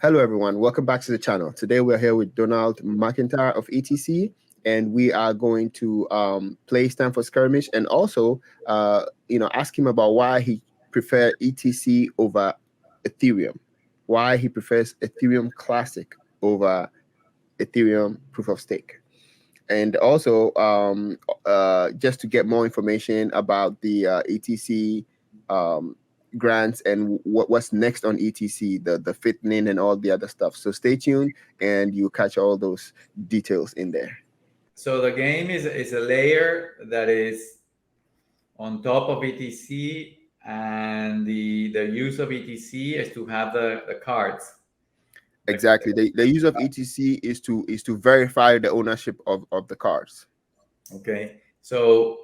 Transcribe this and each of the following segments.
Hello, everyone. Welcome back to the channel. Today, we're here with Donald McIntyre of ETC, and we are going to play Stamford Skirmish and also, ask him about why he prefers ETC over Ethereum, why he prefers Ethereum Classic over Ethereum Proof of Stake, and also just to get more information about the ETC grants and what's next on ETC, the fitting and all the other stuff. So stay tuned, and you'll catch all those details in there. So the game is a layer that is on top of ETC, and the use of ETC is to have the cards. Exactly. The use of ETC is to verify the ownership of the cards. Okay. So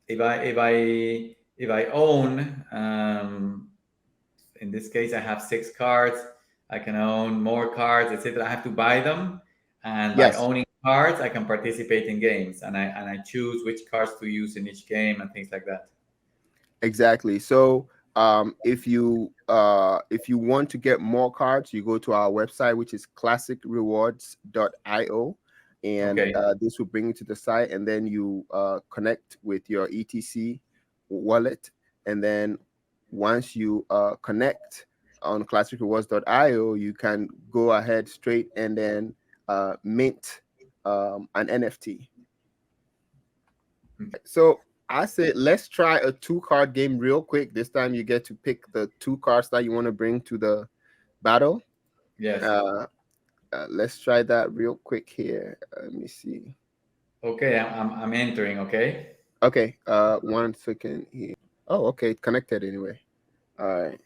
if I own, in this case, I have 6 cards. I can own more cards, etc. I have to buy them, and by Yes. owning cards, I can participate in games, and I choose which cards to use in each game and things like that. Exactly. So if you want to get more cards, you go to our website, which is classicrewards.io, and Okay. this will bring you to the site, and then you connect with your ETC wallet, and then once you connect on classicrewards.io, you can go ahead straight and then mint an NFT. So I said, let's try a 2-card game real quick. This time you get to pick the 2 cards that you want to bring to the battle. Yes. Let's try that real quick here. Let me see. Okay, I'm entering. Okay. Okay. 1 second here. Oh, okay. It connected anyway. All right.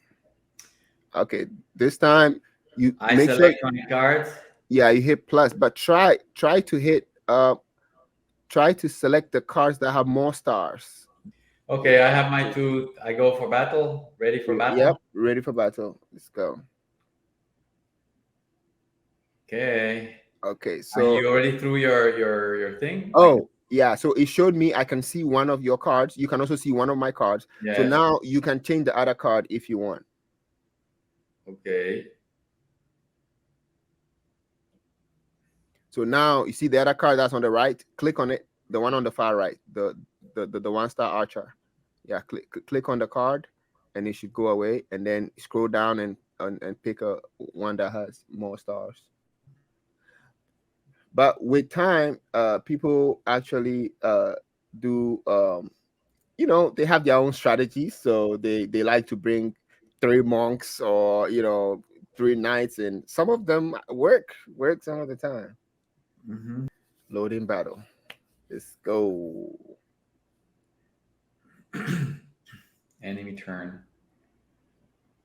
Okay. This time you I make sure. select my cards. Yeah, you hit plus, but try to hit. Try to select the cards that have more stars. Okay, I have my 2. I go for battle. Ready for battle? Yep, ready for battle. Let's go. Okay. Okay, And so you already threw your thing? oh yeah, so it showed me I can see one of your cards. You can also see one of my cards. So Yes. now you can change the other card if you want. Okay. So now you see the other card that's on the right. Click on it. The one on the far right, the 1-star archer. Yeah, click on the card, and it should go away. And then scroll down and pick a one that has more stars. But with time, people actually do they have their own strategies. So they like to bring 3 monks or 3 knights, and some of them work some of the time. Mm-hmm. Loading battle. Let's go. Enemy turn.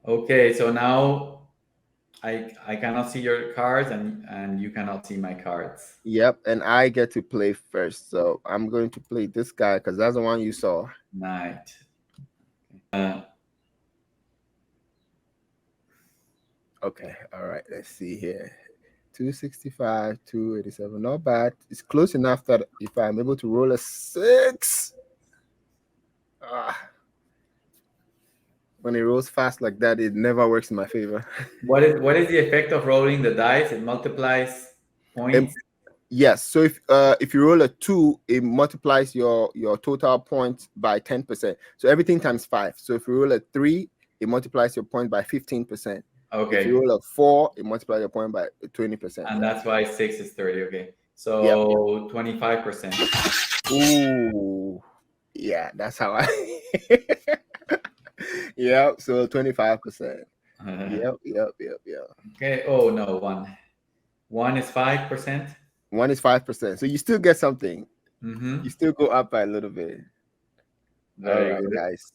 Okay, so now I cannot see your cards, and you cannot see my cards. Yep, and I get to play first. So I'm going to play this guy because that's the one you saw. Knight. Okay, all right. Let's see here. 265, 287. Not bad. It's close enough that if I'm able to roll a 6. When it rolls fast like that, it never works in my favor. What is the effect of rolling the dice? It multiplies points. Yes. So if you roll a 2, it multiplies your total points by 10%. So everything times 5. So if you roll a 3, it multiplies your point by 15%. Okay. If you roll a 4, it multiplies your point by 20%. And that's why 6 is 30. Okay. So Yep. 25%. Ooh. Yeah, that's how I Yep, so 25%. Yep. Okay. Oh no, 1. 1 is 5%. 1 is 5%. So you still get something. Mm-hmm. You still go up by a little bit. Very All right, good. guys.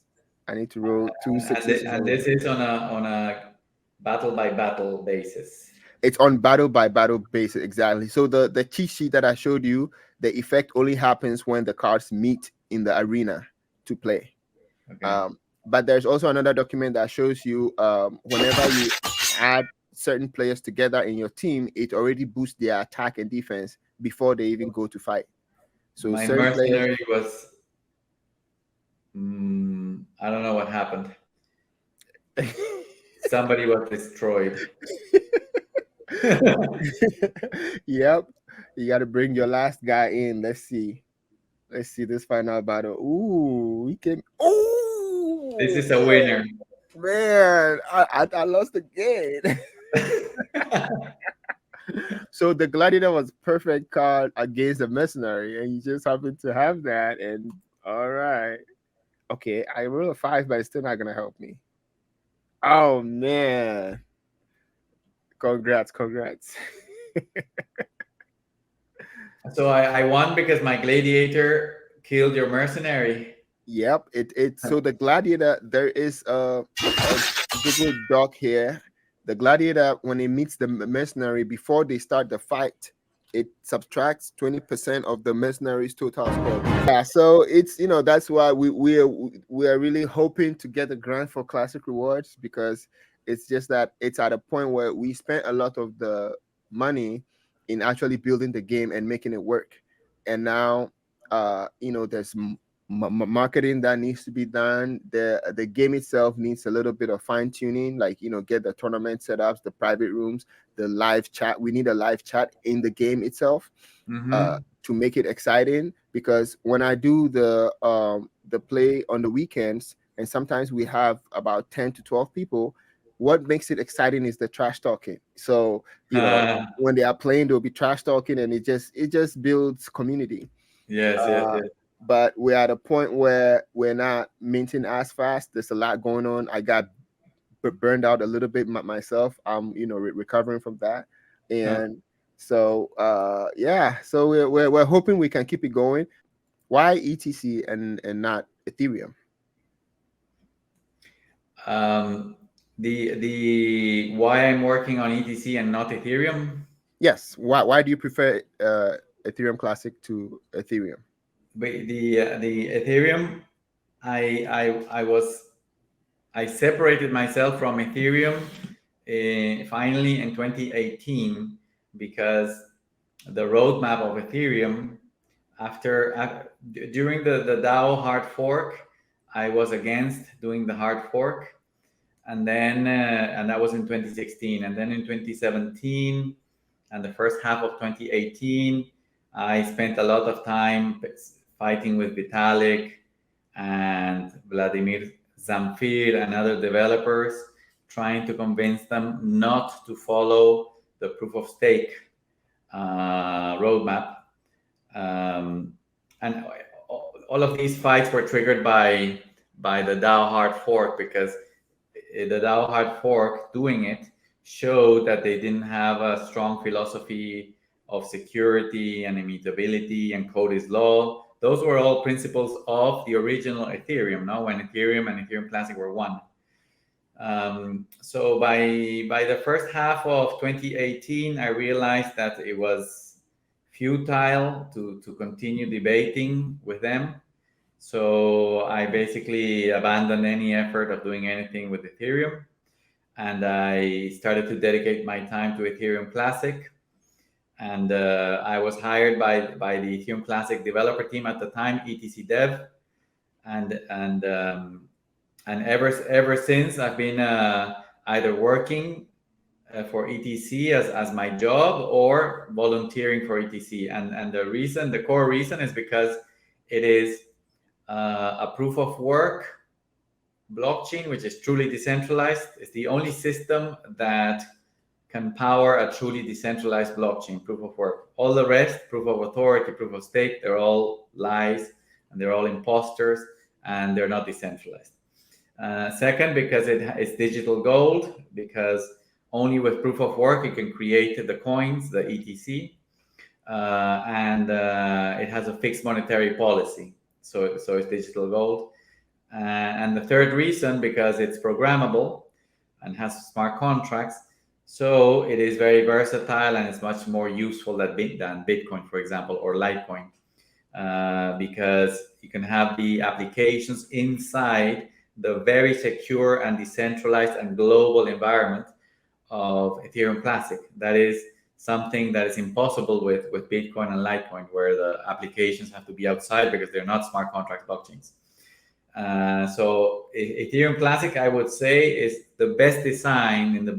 I need to roll 2 6s. And this is on a battle by battle basis. It's on battle by battle basis, exactly. So the cheat sheet that I showed you, the effect only happens when the cards meet in the arena to play. Okay. But there's also another document that shows you whenever you add certain players together in your team, it already boosts their attack and defense before they even go to fight. So My certain mercenary players was I don't know what happened. Somebody was destroyed. Yep. You got to bring your last guy in. Let's see. Let's see this final battle. Ooh, we can. This Ooh, is a winner. man. I lost again. So the gladiator was perfect card against the mercenary, and you just happen to have that. And all right. Okay, I roll a 5, but it's still not gonna help me. Oh man. Congrats, congrats. So I won because my gladiator killed your mercenary. Yep, it so the gladiator, there is a Google doc here. The gladiator, when it meets the mercenary before they start the fight, it subtracts 20% of the mercenary's total score. Yeah, so it's, that's why we are really hoping to get a grant for classic rewards, because it's just that it's at a point where we spent a lot of the money in actually building the game and making it work, and now there's marketing that needs to be done. The game itself needs a little bit of fine tuning, like get the tournament setups, the private rooms, the live chat. We need a live chat in the game itself Mm-hmm. to make it exciting. Because when I do the play on the weekends, and sometimes we have about 10 to 12 people, what makes it exciting is the trash talking. So when they are playing, they'll be trash talking, and it just builds community. Yes, yes, uh, yes. but we're at a point where we're not minting as fast. There's a lot going on. I got burned out a little bit myself. I'm recovering from that, and so yeah. So we're hoping we can keep it going. Why ETC and not Ethereum? Um, the why I'm working on ETC and not Ethereum. Yes. Why do you prefer Ethereum Classic to Ethereum? But the Ethereum, I separated myself from Ethereum finally in 2018 because the roadmap of Ethereum during the DAO hard fork, I was against doing the hard fork, and then and that was in 2016, and then in 2017 and the first half of 2018, I spent a lot of time fighting with Vitalik and Vladimir Zamfir and other developers, trying to convince them not to follow the proof of stake roadmap. And all of these fights were triggered by the DAO hard fork, because the DAO hard fork doing it showed that they didn't have a strong philosophy of security and immutability and code is law. Those were all principles of the original Ethereum, no? When Ethereum and Ethereum Classic were one. So by the first half of 2018, I realized that it was futile to continue debating with them. So I basically abandoned any effort of doing anything with Ethereum, and I started to dedicate my time to Ethereum Classic. And I was hired by the Ethereum Classic developer team at the time, ETC Dev, and ever since I've been either working for ETC as my job or volunteering for ETC. And the core reason is because it is a proof of work blockchain, which is truly decentralized. It's the only system that can power a truly decentralized blockchain, proof of work. All the rest, proof of authority, proof of stake, they're all lies, and they're all imposters, and they're not decentralized. Second, because it's digital gold, because only with proof of work you can create the coins, the ETC, and it has a fixed monetary policy. So it's digital gold. And the third reason, because it's programmable and has smart contracts, so it is very versatile and it's much more useful than Bitcoin, for example, or Litecoin, because you can have the applications inside the very secure and decentralized and global environment of Ethereum Classic. That is something that is impossible with Bitcoin and Litecoin, where the applications have to be outside because they're not smart contract blockchains. So Ethereum Classic, I would say, is the best design in the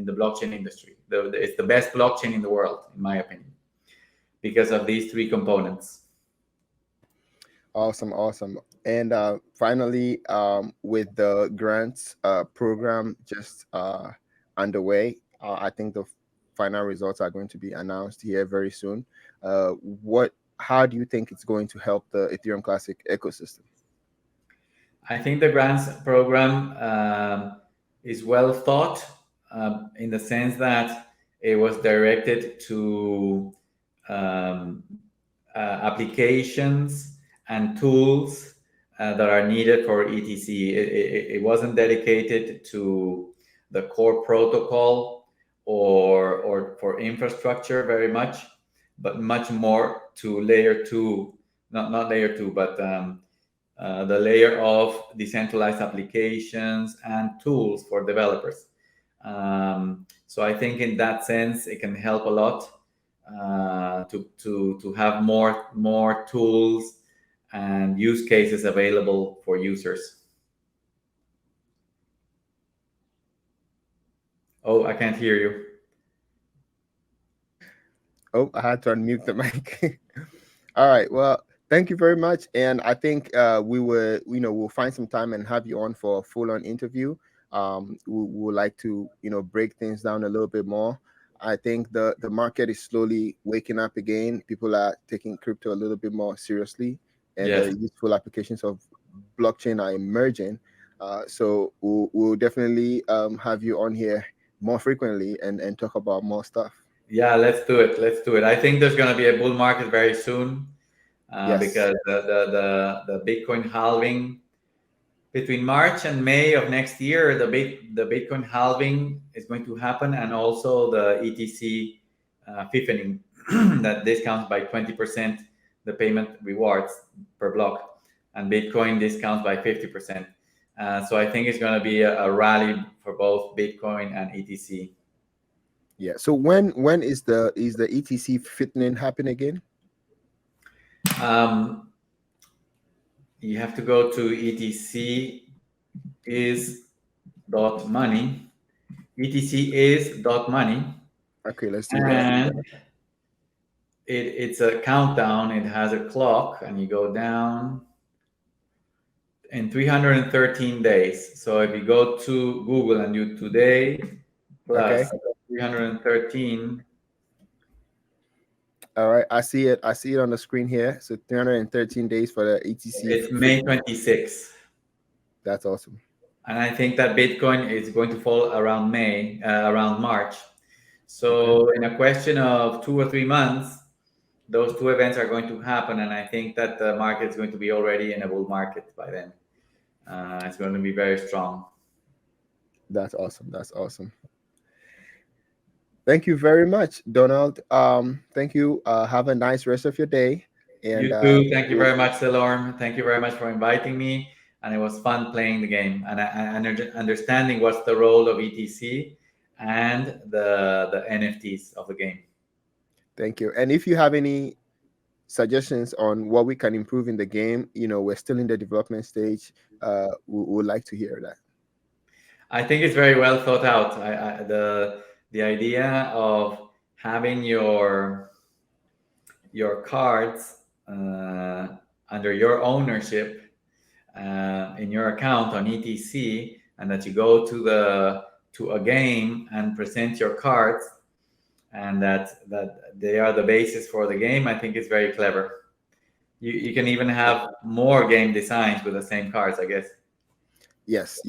in the blockchain industry. It's the best blockchain in the world, in my opinion, because of these three components. Awesome, awesome. And finally, with the grants program just underway, I think the final results are going to be announced here very soon. How do you think it's going to help the Ethereum Classic ecosystem? I think the grants program is well thought, in the sense that it was directed to um, applications and tools that are needed for ETC. It wasn't dedicated to the core protocol or for infrastructure very much, but much more to layer two, not layer two, but the layer of decentralized applications and tools for developers. So I think in that sense, it can help a lot to have more tools and use cases available for users. Oh, I can't hear you. Oh, I had to unmute the mic. All right. Well, thank you very much. And I think we'll find some time and have you on for a full-on interview. We would like to, break things down a little bit more. I think the market is slowly waking up again. People are taking crypto a little bit more seriously, and Yes. the useful applications of blockchain are emerging. So we'll definitely have you on here more frequently and talk about more stuff. Yeah, let's do it. Let's do it. I think there's going to be a bull market very soon, Yes. because the Bitcoin halving between March and May of next year, the Bitcoin halving is going to happen, and also the ETC fifthening that discounts by 20% the payment rewards per block, and Bitcoin discounts by 50%. So I think it's going to be a rally for both Bitcoin and ETC. Yeah. So when is the ETC fitting happen again? You have to go to etc is dot money. etc is dot money. Okay, let's do that. And it's a countdown. It has a clock, and you go down in 313 days. So if you go to Google and you today Okay. plus 313. All right. I see it. I see it on the screen here. So 313 days for the ETC. It's May 26th. That's awesome. And I think that Bitcoin is going to fall around around March. So in a question of 2 or 3 months, those two events are going to happen, and I think that the market is going to be already in a bull market by then. It's going to be very strong. That's awesome. That's awesome. Thank you very much, Donald. Thank you. Have a nice rest of your day. And You too. Thank you very much, Delorme. Thank you very much for inviting me, and it was fun playing the game and understanding what's the role of ETC and the NFTs of the game. Thank you. And if you have any suggestions on what we can improve in the game, we're still in the development stage. We would like to hear that. I think it's very well thought out. The idea of having your cards under your ownership in your account on ETC, and that you go to a game and present your cards, and that they are the basis for the game, I think is very clever. You can even have more game designs with the same cards, I guess. Yes,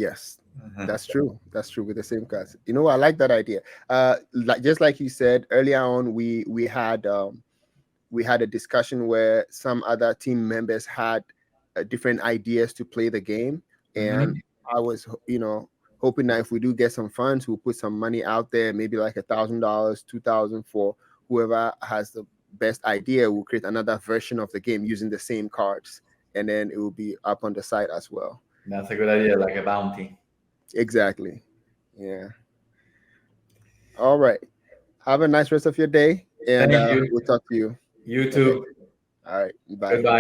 that's true. That's true with the same cards. I like that idea. Just like you said earlier on, we had a discussion where some other team members had different ideas to play the game, and I was hoping that if we do get some funds, we'll put some money out there, maybe like $1,000, $2,000 for whoever has the best idea. We'll create another version of the game using the same cards, and then it will be up on the site as well. That's a good idea, like a bounty. Exactly. Yeah. All right. Have a nice rest of your day, and Thank you. we'll talk to you. You too. Okay. All right. Bye. Goodbye.